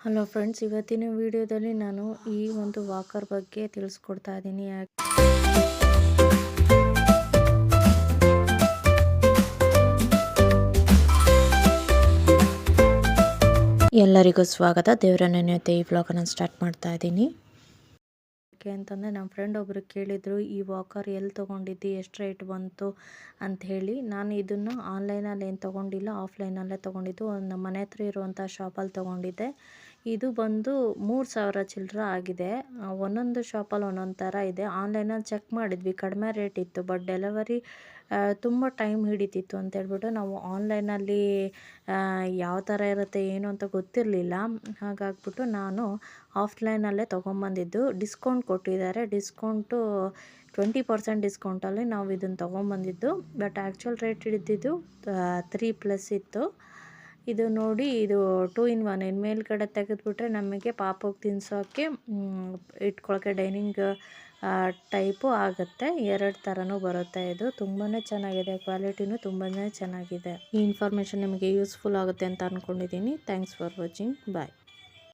Hello friends, ಇವತ್ತಿನ ವಿಡಿಯೋದಲ್ಲಿ ನಾನು ಈ ಒಂದು ವಾಕರ್ ಬಗ್ಗೆ ತಿಳಿಸ್ಕೊಡ್ತಾ ಇದ್ದೀನಿ. ಎಲ್ಲರಿಗೂ ಸ್ವಾಗತ. ದೇವರ ನೆನೆಯುತ್ತೆ ಈ ವ್ಲಾಗನ್ನು ಸ್ಟಾರ್ಟ್ ಮಾಡ್ತಾ ಇದ್ದೀನಿ. ಯಾಕೆ ಅಂತಂದರೆ ನಮ್ಮ ಫ್ರೆಂಡ್ ಒಬ್ಬರು ಕೇಳಿದರು, ಈ ವಾಕರ್ ಎಲ್ಲಿ ತೊಗೊಂಡಿದ್ದು, ಎಷ್ಟು ರೇಟ್ ಬಂತು ಅಂತ ಹೇಳಿ. ನಾನು ಇದನ್ನು ಆನ್ಲೈನಲ್ಲಿ ಏನು ತೊಗೊಂಡಿಲ್ಲ, ಆಫ್ಲೈನಲ್ಲೇ ತೊಗೊಂಡಿದ್ದು. ನಮ್ಮ ಮನೆ ಹತ್ರ ಇರುವಂಥ ಶಾಪಲ್ಲಿ ತೊಗೊಂಡಿದ್ದೆ. ಇದು ಬಂದು 3,000 ಚಿಲ್ಲರೆ ಆಗಿದೆ. ಒಂದೊಂದು ಶಾಪಲ್ಲಿ ಒಂದೊಂದು ಥರ ಇದೆ. ಆನ್ಲೈನಲ್ಲಿ ಚೆಕ್ ಮಾಡಿದ್ವಿ, ಕಡಿಮೆ ರೇಟ್ ಇತ್ತು. ಬಟ್ ಡೆಲಿವರಿ ತುಂಬ ಟೈಮ್ ಹಿಡಿತಿತ್ತು ಅಂತೇಳ್ಬಿಟ್ಟು ನಾವು ಆನ್ಲೈನಲ್ಲಿ ಯಾವ ಥರ ಇರುತ್ತೆ ಏನು ಅಂತ ಗೊತ್ತಿರಲಿಲ್ಲ. ಹಾಗಾಗ್ಬಿಟ್ಟು ನಾನು ಆಫ್ಲೈನಲ್ಲೇ ತೊಗೊಂಬಂದಿದ್ದು. ಡಿಸ್ಕೌಂಟ್ ಕೊಟ್ಟಿದ್ದಾರೆ. ಡಿಸ್ಕೌಂಟು 20% ಡಿಸ್ಕೌಂಟಲ್ಲಿ ನಾವು ಇದನ್ನು ತೊಗೊಂಬಂದಿದ್ದು. ಬಟ್ ಆ್ಯಕ್ಚುಲ್ ರೇಟ್ ಹಿಡಿದಿದ್ದು 3+ ಇತ್ತು. ಇದು ನೋಡಿ, ಇದು 2 in 1. ಇನ್ನು ಮೇಲ್ಗಡೆ ತೆಗೆದುಬಿಟ್ರೆ ನಮಗೆ ಪಾಪಗೆ ತಿನ್ಸೋಕ್ಕೆ ಇಟ್ಕೊಳ್ಳೋಕ್ಕೆ ಡೈನಿಂಗ್ ಟೈಪು ಆಗುತ್ತೆ. 2 ಥರನೂ ಬರುತ್ತೆ. ಇದು ತುಂಬಾ ಚೆನ್ನಾಗಿದೆ, ಕ್ವಾಲಿಟಿನೂ ತುಂಬಾ ಚೆನ್ನಾಗಿದೆ. ಈ ಇನ್ಫಾರ್ಮೇಷನ್ ನಿಮಗೆ ಯೂಸ್ಫುಲ್ ಆಗುತ್ತೆ ಅಂತ ಅಂದ್ಕೊಂಡಿದ್ದೀನಿ. Thanks for watching. ಬಾಯ್.